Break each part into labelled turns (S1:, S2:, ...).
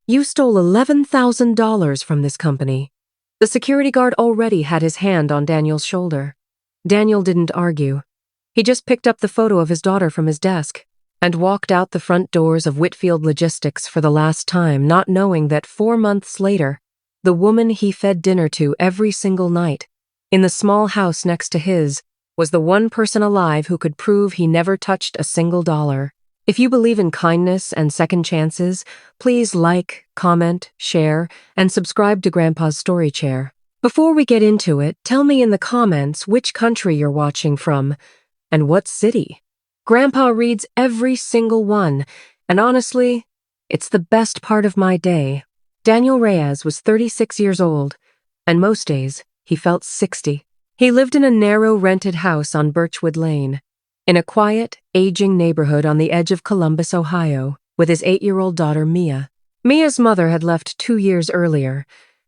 S1: You stole $11,000 from this company." The security guard already had his hand on Daniel's shoulder. Daniel didn't argue. He just picked up the photo of his daughter from his desk and walked out the front doors of Whitfield Logistics for the last time, not knowing that 4 months later, the woman he fed dinner to every single night, in the small house next to his, was the one person alive who could prove he never touched a single dollar. If you believe in kindness and second chances, please like, comment, share, and subscribe to Grandpa's Story Chair. Before we get into it, tell me in the comments which country you're watching from and what city. Grandpa reads every single one, and honestly, it's the best part of my day. Daniel Reyes was 36 years old, and most days he felt 60. He lived in a narrow rented house on Birchwood Lane, in a quiet, aging neighborhood on the edge of Columbus, Ohio, with his 8-year-old daughter, Mia. Mia's mother had left 2 years earlier,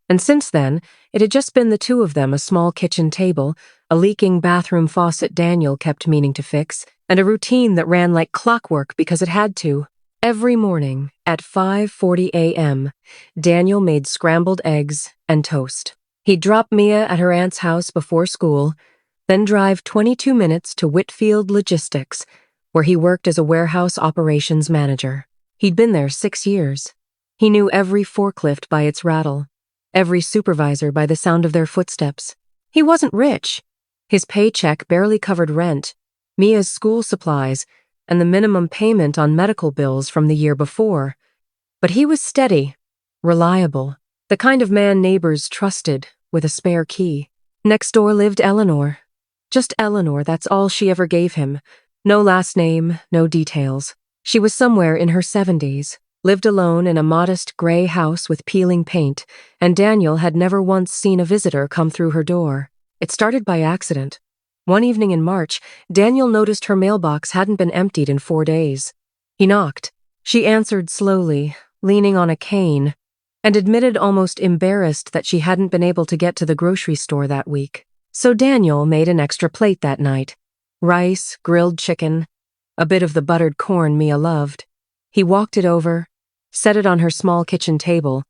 S1: and since then, it had just been the two of them, a small kitchen table, a leaking bathroom faucet Daniel kept meaning to fix, and a routine that ran like clockwork because it had to. Every morning, at 5:40 a.m., Daniel made scrambled eggs and toast. He'd drop Mia at her aunt's house before school, then drive 22 minutes to Whitfield Logistics, where he worked as a warehouse operations manager. He'd been there 6 years. He knew every forklift by its rattle, every supervisor by the sound of their footsteps. He wasn't rich. His paycheck barely covered rent, Mia's school supplies, and the minimum payment on medical bills from the year before. But he was steady, reliable, the kind of man neighbors trusted with a spare key. Next door lived Eleanor. Just Eleanor, that's all she ever gave him. No last name, no details. She was somewhere in her 70s, lived alone in a modest gray house with peeling paint, and Daniel had never once seen a visitor come through her door. It started by accident. One evening in March, Daniel noticed her mailbox hadn't been emptied in 4 days. He knocked. She answered slowly, leaning on a cane, and admitted almost embarrassed that she hadn't been able to get to the grocery store that week. So Daniel made an extra plate that night. Rice, grilled chicken, a bit of the buttered corn Mia loved. He walked it over, set it on her small kitchen table,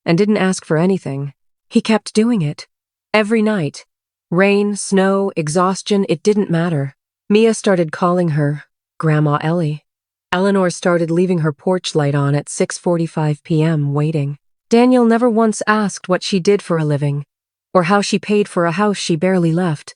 S1: and didn't ask for anything. He kept doing it. Every night. Rain, snow, exhaustion, it didn't matter. Mia started calling her Grandma Ellie. Eleanor started leaving her porch light on at 6:45 p.m., waiting. Daniel never once asked what she did for a living, or how she paid for a house she barely left.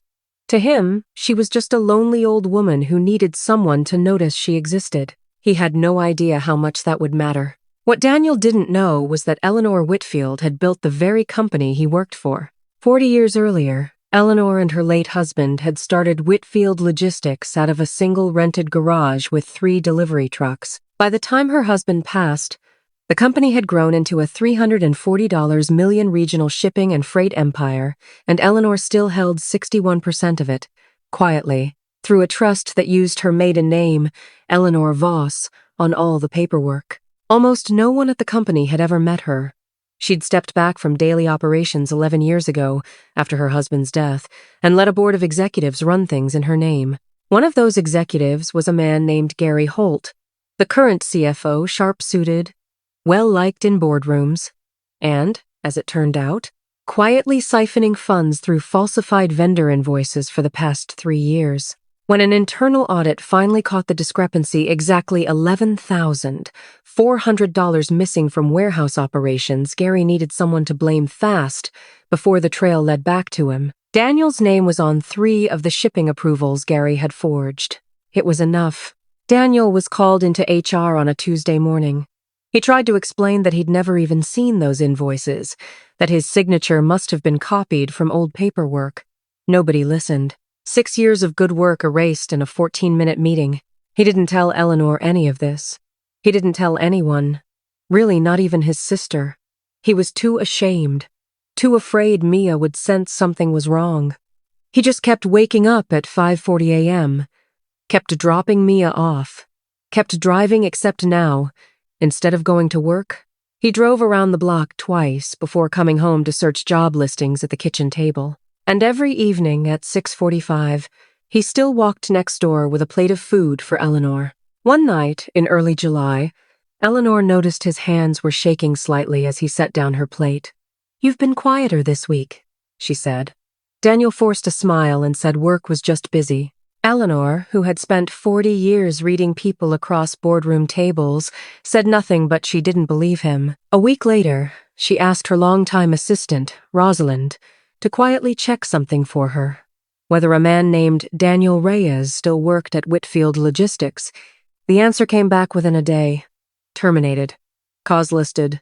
S1: To him, she was just a lonely old woman who needed someone to notice she existed. He had no idea how much that would matter. What Daniel didn't know was that Eleanor Whitfield had built the very company he worked for. 40 years earlier, Eleanor and her late husband had started Whitfield Logistics out of a single rented garage with 3 delivery trucks. By the time her husband passed, the company had grown into a $340 million regional shipping and freight empire, and Eleanor still held 61% of it, quietly, through a trust that used her maiden name, Eleanor Voss, on all the paperwork. Almost no one at the company had ever met her. She'd stepped back from daily operations 11 years ago, after her husband's death, and let a board of executives run things in her name. One of those executives was a man named Gary Holt, the current CFO, sharp-suited, well-liked in boardrooms, and, as it turned out, quietly siphoning funds through falsified vendor invoices for the past 3 years. When an internal audit finally caught the discrepancy, exactly $11,400 missing from warehouse operations, Gary needed someone to blame fast before the trail led back to him. Daniel's name was on 3 of the shipping approvals Gary had forged. It was enough. Daniel was called into HR on a Tuesday morning. He tried to explain that he'd never even seen those invoices, that his signature must have been copied from old paperwork. Nobody listened. 6 years of good work erased in a 14-minute meeting. He didn't tell Eleanor any of this. He didn't tell anyone. Really, not even his sister. He was too ashamed, too afraid Mia would sense something was wrong. He just kept waking up at 5:40 a.m., kept dropping Mia off, kept driving except now, instead of going to work, he drove around the block twice before coming home to search job listings at the kitchen table. And every evening at 6:45, he still walked next door with a plate of food for Eleanor. One night, in early July, Eleanor noticed his hands were shaking slightly as he set down her plate. "You've been quieter this week," she said. Daniel forced a smile and said work was just busy. Eleanor, who had spent 40 years reading people across boardroom tables, said nothing but she didn't believe him. A week later, she asked her longtime assistant, Rosalind, to quietly check something for her. Whether a man named Daniel Reyes still worked at Whitfield Logistics. The answer came back within a day. Terminated. Cause listed.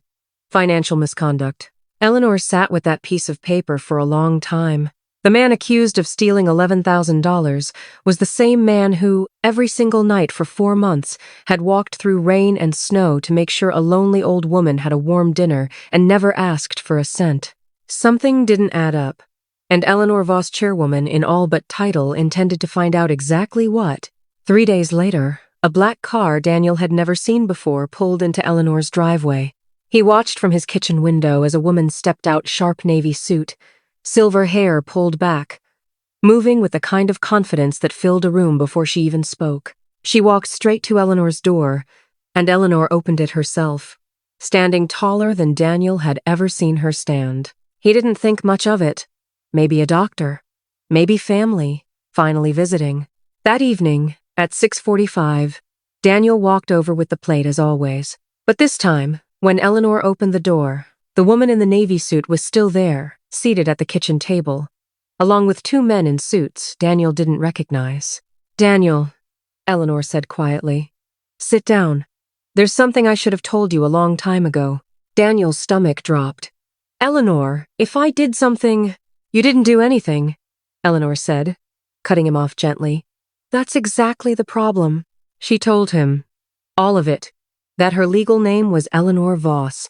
S1: Financial misconduct. Eleanor sat with that piece of paper for a long time. The man accused of stealing $11,000 was the same man who, every single night for 4 months, had walked through rain and snow to make sure a lonely old woman had a warm dinner and never asked for a cent. Something didn't add up, and Eleanor Voss, chairwoman in all but title, intended to find out exactly what. 3 days later, a black car Daniel had never seen before pulled into Eleanor's driveway. He watched from his kitchen window as a woman stepped out, sharp navy suit, silver hair pulled back, moving with the kind of confidence that filled a room before she even spoke. She walked straight to Eleanor's door, and Eleanor opened it herself, standing taller than Daniel had ever seen her stand. He didn't think much of it. Maybe a doctor. Maybe family, finally visiting. That evening, at 6:45, Daniel walked over with the plate as always. But this time, when Eleanor opened the door, the woman in the navy suit was still there, seated at the kitchen table, along with 2 men in suits Daniel didn't recognize. "Daniel," Eleanor said quietly, "sit down. There's something I should have told you a long time ago." Daniel's stomach dropped. "Eleanor, if I did something—" "You didn't do anything," Eleanor said, cutting him off gently. "That's exactly the problem." She told him, all of it, that her legal name was Eleanor Voss,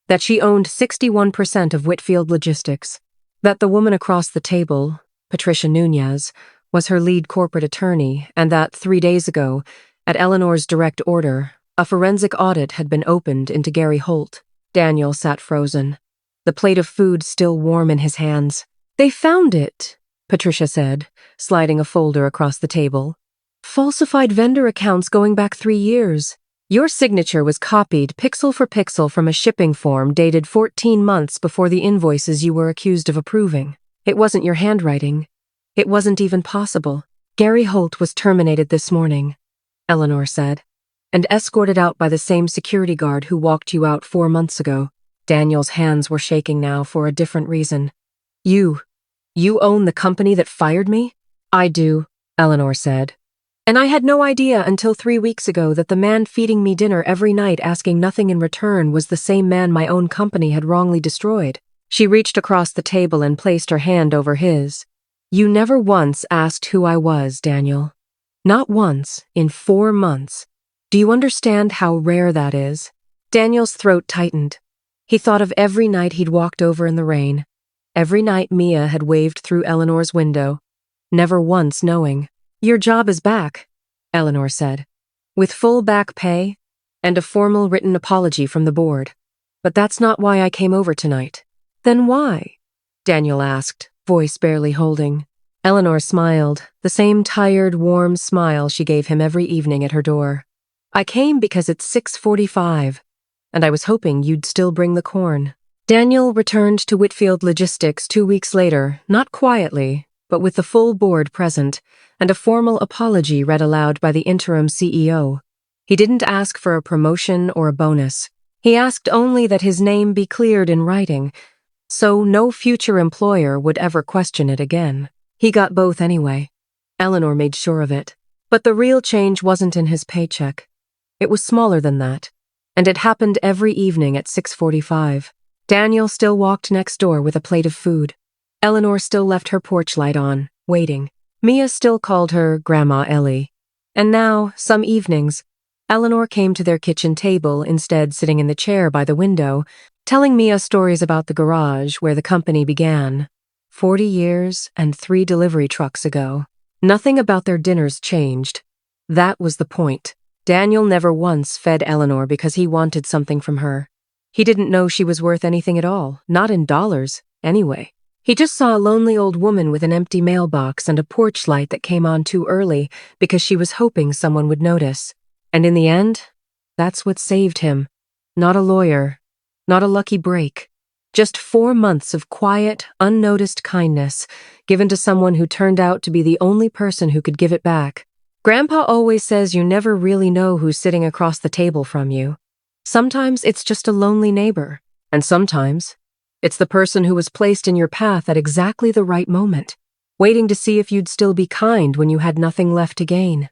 S1: that she owned 61% of Whitfield Logistics, that the woman across the table, Patricia Nunez, was her lead corporate attorney, and that 3 days ago, at Eleanor's direct order, a forensic audit had been opened into Gary Holt. Daniel sat frozen, the plate of food still warm in his hands. "They found it," Patricia said, sliding a folder across the table. "Falsified vendor accounts going back 3 years. Your signature was copied pixel for pixel from a shipping form dated 14 months before the invoices you were accused of approving. It wasn't your handwriting. It wasn't even possible. Gary Holt was terminated this morning," Eleanor said, "and escorted out by the same security guard who walked you out 4 months ago." Daniel's hands were shaking now for a different reason. You own the company that fired me?" "I do," Eleanor said. "And I had no idea until 3 weeks ago that the man feeding me dinner every night asking nothing in return was the same man my own company had wrongly destroyed." She reached across the table and placed her hand over his. "You never once asked who I was, Daniel. Not once in 4 months. Do you understand how rare that is?" Daniel's throat tightened. He thought of every night he'd walked over in the rain, every night Mia had waved through Eleanor's window, never once knowing. "Your job is back," Eleanor said, "with full back pay and a formal written apology from the board. But that's not why I came over tonight." "Then why?" Daniel asked, voice barely holding. Eleanor smiled, the same tired, warm smile she gave him every evening at her door. "I came because it's 6:45, and I was hoping you'd still bring the corn." Daniel returned to Whitfield Logistics 2 weeks later, not quietly, but with the full board present, and a formal apology read aloud by the interim CEO. He didn't ask for a promotion or a bonus. He asked only that his name be cleared in writing, so no future employer would ever question it again. He got both anyway. Eleanor made sure of it. But the real change wasn't in his paycheck. It was smaller than that, and it happened every evening at 6:45. Daniel still walked next door with a plate of food. Eleanor still left her porch light on, waiting. Mia still called her Grandma Ellie. And now, some evenings, Eleanor came to their kitchen table, instead sitting in the chair by the window, telling Mia stories about the garage where the company began, 40 years and 3 delivery trucks ago. Nothing about their dinners changed. That was the point. Daniel never once fed Eleanor because he wanted something from her. He didn't know she was worth anything at all, not in dollars, anyway. He just saw a lonely old woman with an empty mailbox and a porch light that came on too early because she was hoping someone would notice. And in the end, That's what saved him. Not a lawyer. Not a lucky break. Just 4 months of quiet, unnoticed kindness, given to someone who turned out to be the only person who could give it back. Grandpa always says you never really know who's sitting across the table from you. Sometimes it's just a lonely neighbor, and sometimes it's the person who was placed in your path at exactly the right moment, waiting to see if you'd still be kind when you had nothing left to gain.